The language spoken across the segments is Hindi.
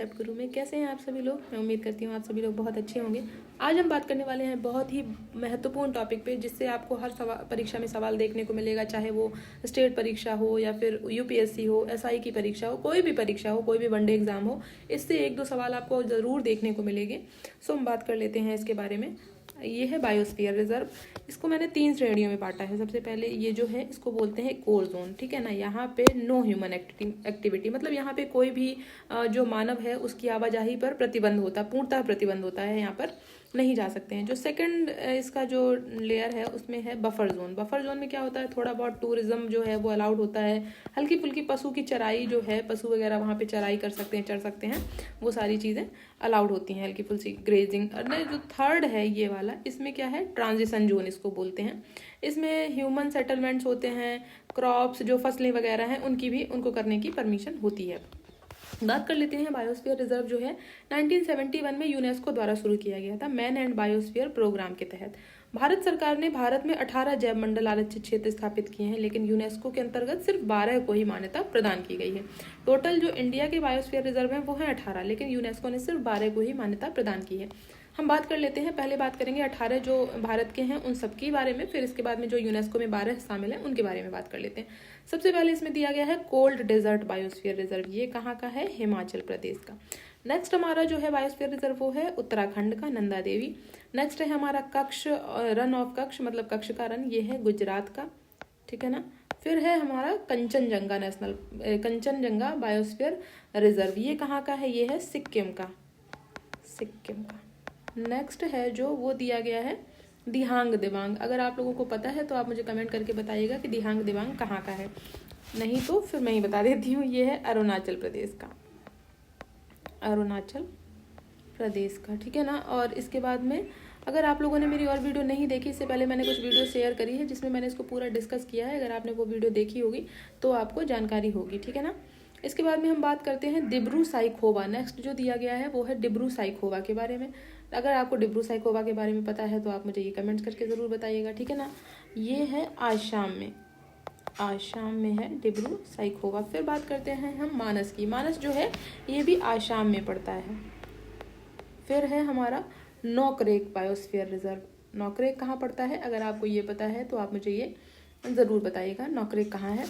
ऐप गुरु में कैसे हैं आप सभी लोग। मैं उम्मीद करती हूँ आप सभी लोग बहुत अच्छे होंगे। आज हम बात करने वाले हैं बहुत ही महत्वपूर्ण टॉपिक पे, जिससे आपको हर परीक्षा में सवाल देखने को मिलेगा, चाहे वो स्टेट परीक्षा हो या फिर यूपीएससी हो, एसआई की परीक्षा हो, कोई भी परीक्षा हो, कोई भी वनडे एग्जाम हो, इससे एक दो सवाल आपको ज़रूर देखने को मिलेंगे। सो हम बात कर लेते हैं इसके बारे में। ये है बायोस्फीयर रिजर्व। इसको मैंने 3 श्रेणियों में बांटा है। सबसे पहले ये जो है इसको बोलते हैं कोर जोन, ठीक है ना। यहाँ पे नो ह्यूमन एक्टिविटी, मतलब यहाँ पे कोई भी जो मानव है उसकी आवाजाही पर प्रतिबंध होता है, पूर्णतः प्रतिबंध होता है, यहाँ पर नहीं जा सकते हैं। जो सेकंड इसका जो लेयर है उसमें है बफर जोन। बफर जोन में क्या होता है, थोड़ा बहुत टूरिज्म जो है वो अलाउड होता है, हल्की फुल्की पशु की चराई जो है, पशु वगैरह वहाँ पे चराई कर सकते हैं, चढ़ सकते हैं, वो सारी चीज़ें अलाउड होती हैं, हल्की फुल्की ग्रेजिंग। और जो थर्ड है ये वाला, इसमें क्या है, ट्रांजिशन जोन इसको बोलते हैं। इसमें ह्यूमन सेटलमेंट्स होते हैं, क्रॉप्स जो फसलें वगैरह हैं उनकी भी उनको करने की परमिशन होती है। बात कर लेते हैं बायोस्फीयर रिजर्व जो है 1971 में यूनेस्को द्वारा शुरू किया गया था, मैन एंड बायोस्फीयर प्रोग्राम के तहत। भारत सरकार ने भारत में 18 जैव मंडल आरक्षित क्षेत्र स्थापित किए हैं, लेकिन यूनेस्को के अंतर्गत सिर्फ 12 को ही मान्यता प्रदान की गई है। टोटल जो इंडिया के बायोस्फीयर रिजर्व हैं वो हैं 18, लेकिन यूनेस्को ने सिर्फ 12 को ही मान्यता प्रदान की है। हम बात कर लेते हैं, पहले बात करेंगे 18 जो भारत के हैं उन सबके बारे में, फिर इसके बाद में जो यूनेस्को में 12 शामिल हैं उनके बारे में बात कर लेते हैं। सबसे पहले इसमें दिया गया है कोल्ड डेजर्ट बायोस्फीयर रिजर्व। ये कहाँ का है, हिमाचल प्रदेश का। नेक्स्ट हमारा जो है बायोस्फीयर रिजर्व वो है उत्तराखंड का, नंदा देवी। नेक्स्ट है हमारा कक्ष, रन ऑफ कक्ष मतलब कक्ष का रन, ये है गुजरात का, ठीक है ना। फिर है हमारा Kanchenjunga national, Kanchenjunga biosphere reserve. ये कहाँ का है, ये है सिक्किम का, सिक्किम का। नेक्स्ट है जो वो दिया गया है दिहांग दिबांग। अगर आप लोगों को पता है तो आप मुझे कमेंट करके बताइएगा कि दिहांग दिबांग कहाँ का है, नहीं तो फिर मैं ही बता देती हूँ। ये है अरुणाचल प्रदेश का, अरुणाचल प्रदेश का, ठीक है ना। और इसके बाद में अगर आप लोगों ने मेरी और वीडियो नहीं देखी, इससे पहले मैंने कुछ वीडियो शेयर करी है जिसमें मैंने इसको पूरा डिस्कस किया है। अगर आपने वो वीडियो देखी होगी तो आपको जानकारी होगी, ठीक है ना। इसके बाद में हम बात करते हैं डिब्रू साइखोवा। नेक्स्ट जो दिया गया है वो है डिब्रू साइखोवा के बारे में। अगर आपको डिब्रू साइखोवा के बारे में पता है तो आप मुझे ये कमेंट्स करके ज़रूर बताइएगा, ठीक है ना। ये है आसाम में, आसाम में है डिब्रू साइखोवा। फिर बात करते हैं हम मानस की। मानस जो है ये भी आसाम में पड़ता है। फिर है हमारा नोकरेक बायोस्फीयर रिजर्व। नोकरेक कहाँ पड़ता है, अगर आपको ये पता है तो आप मुझे ये ज़रूर बताइएगा, नोकरेक कहाँ है।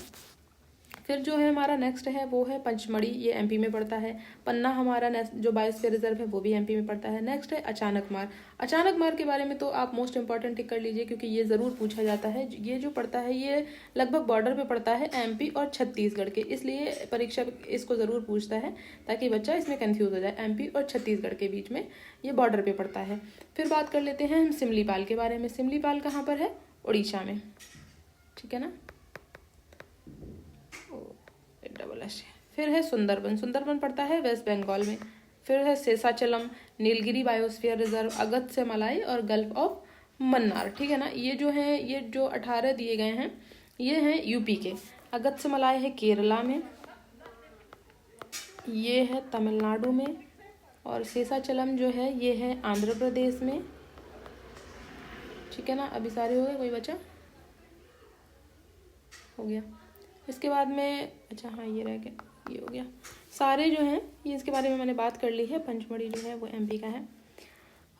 फिर जो है हमारा नेक्स्ट है वो है पंचमढ़ी, ये एमपी में पड़ता है। पन्ना हमारा जो बायोस्फीयर रिजर्व है वो भी एमपी में पड़ता है। नेक्स्ट है अचानक मार। अचानक मार के बारे में तो आप मोस्ट इंपॉर्टेंट टिक कर लीजिए, क्योंकि ये ज़रूर पूछा जाता है। ये जो पड़ता है ये लगभग बॉर्डर पे पड़ता है एमपी और छत्तीसगढ़ के, इसलिए परीक्षा इसको ज़रूर पूछता है ताकि बच्चा इसमें कन्फ्यूज़ हो जाए। एमपी और छत्तीसगढ़ के बीच में ये बॉर्डर पे पड़ता है। फिर बात कर लेते हैं हम सिमलीपाल के बारे में। सिमलीपाल कहाँ पर है, उड़ीसा में, ठीक है ना, डबल एस। फिर है सुंदरबन, सुंदरबन पड़ता है वेस्ट बंगाल में। फिर है शेषाचलम, नीलगिरी बायोस्फीयर रिजर्व, अगस्त्य मलाई और गल्फ ऑफ मन्नार, ठीक है ना। ये जो है, ये जो 18 दिए गए हैं ये हैं यूपी के। अगस्त्य मलाई है केरला में, ये है तमिलनाडु में, और शेषाचलम जो है ये है आंध्र प्रदेश में, ठीक है ना। अभी सारे हो गए, कोई बचा, हो गया। इसके बाद में अच्छा हाँ ये रह गया, ये हो गया। सारे जो हैं ये इसके बारे में मैंने बात कर ली है। पंचमढ़ी जो है वो एमपी का है।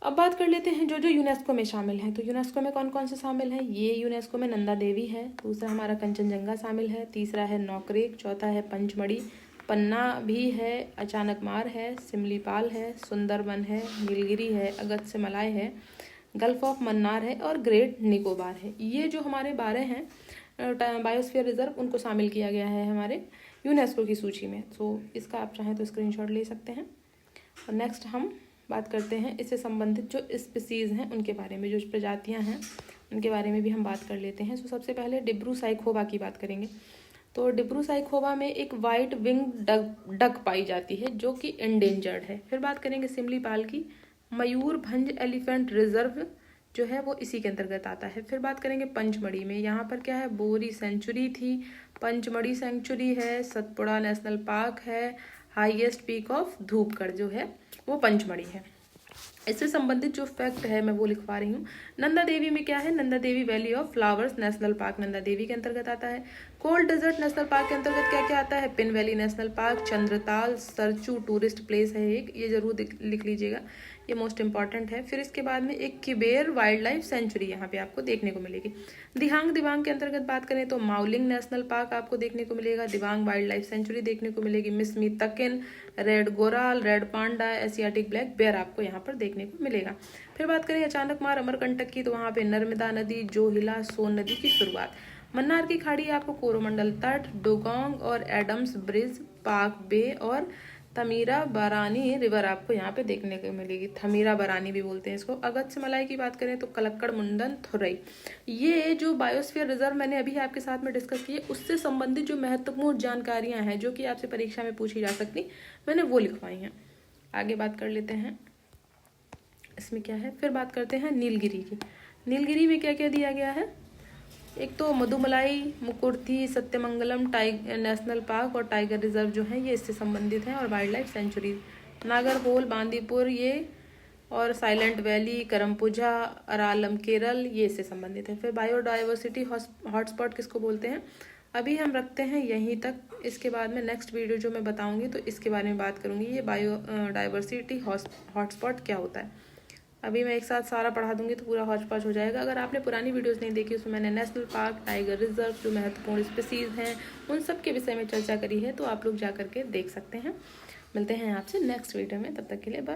अब बात कर लेते हैं जो जो यूनेस्को में शामिल हैं। तो यूनेस्को में कौन कौन से शामिल हैं, ये यूनेस्को में नंदा देवी है, दूसरा हमारा कंचनजंगा शामिल है, तीसरा है नोकरेक, चौथा है पंचमढ़ी, पन्ना भी है, अचानक मार है, सिमलीपाल है, सुंदरबन है, नीलगिरी है, अगस्त्य मलाई है, गल्फ ऑफ मन्नार है और ग्रेट निकोबार है। ये जो हमारे 12 हैं बायोस्फीयर रिजर्व, उनको शामिल किया गया है हमारे यूनेस्को की सूची में। सो इसका आप चाहें तो स्क्रीनशॉट ले सकते हैं। और नेक्स्ट हम बात करते हैं इससे संबंधित जो स्पीसीज़ हैं उनके बारे में, जो प्रजातियां हैं उनके बारे में भी हम बात कर लेते हैं। सो सबसे पहले डिब्रू साइखोवा की बात करेंगे। तो डिब्रू साइखोवा में एक वाइट विंग डक पाई जाती है जो कि इंडेंजर्ड है। फिर बात करेंगे सिमलीपाल की, मयूरभंज एलिफेंट रिजर्व जो है वो इसी के अंतर्गत आता है। फिर बात करेंगे पंचमढ़ी में, यहाँ पर क्या है, बोरी सेंचुरी थी, पंचमढ़ी सेंचुरी है, सतपुड़ा नेशनल पार्क है, हाईएस्ट पीक ऑफ धूपगढ़ जो है वो पंचमढ़ी है। इससे संबंधित जो फैक्ट है मैं वो लिखवा रही हूँ। नंदा देवी में क्या है, Nanda Devi valley of flowers national park Nanda Devi के अंतर्गत आता है। कोल्ड डेजर्ट नेशनल पार्क के अंतर्गत क्या क्या आता है, pin valley national park, Chandratal Sarchu tourist place है एक, ये जरूर लिख लीजिएगा, ये मोस्ट इंपॉर्टेंट है। फिर इसके बाद में एक किबेर वाइल्ड लाइफ सेंचुरी यहाँ पे आपको देखने को मिलेगी। दिहांग दिबांग के अंतर्गत बात करें तो माउलिंग नेशनल पार्क आपको देखने को मिलेगा, दिबांग वाइल्ड लाइफ सेंचुरी देखने को मिलेगी, Mishmi takin, red goral, red panda, Asiatic black bear आपको यहाँ पर देखने को मिलेगा। फिर बात करें अचानक मार अमरकंटक की तो वहाँ पे नर्मदा नदी, जोहिला, सोन नदी की शुरुआत। मन्नार की खाड़ी आपको कोरोमंडल तट, डोगोंग और एडम्स ब्रिज, पाक बे और थमीरा बरानी रिवर आपको यहाँ पे देखने को मिलेगी। थमीरा बरानी भी बोलते हैं इसको। अगस्त्य मलाई की बात करें तो कलक्कड़ मुंडन थुरई। ये जो बायोस्फीयर रिजर्व मैंने अभी आपके साथ में डिस्कस की है, उससे संबंधित जो महत्वपूर्ण जानकारियां हैं जो कि आपसे परीक्षा में पूछी जा सकती, मैंने वो लिखवाई हैं। आगे बात कर लेते हैं इसमें क्या है। फिर बात करते हैं नीलगिरी की। नीलगिरी में क्या क्या दिया गया है, एक तो मधुमलाई, मुकुर्थी, सत्यमंगलम नेशनल पार्क और टाइगर रिजर्व जो है ये इससे संबंधित हैं, और wild life sanctuary. Nagarhole, Bandipur ये, और साइलेंट वैली, करमपुजा, अरालम केरल ये इससे संबंधित है। फिर बायोडाइवर्सिटी हॉटस्पॉट किसको बोलते हैं, अभी हम रखते हैं यहीं तक। इसके बाद में नेक्स्ट वीडियो जो मैं बताऊंगी तो इसके बारे में बात करूंगी, ये बायोडाइवर्सिटी हॉटस्पॉट क्या होता है। अभी मैं एक साथ सारा पढ़ा दूंगी तो पूरा हौच पौच हो जाएगा। अगर आपने पुरानी वीडियोस नहीं देखी, उसमें मैंने नेशनल पार्क, टाइगर रिजर्व, जो महत्वपूर्ण स्पीसीज हैं उन सब के विषय में चर्चा करी है, तो आप लोग जा करके देख सकते हैं। मिलते हैं आपसे नेक्स्ट वीडियो में, तब तक के लिए बाय।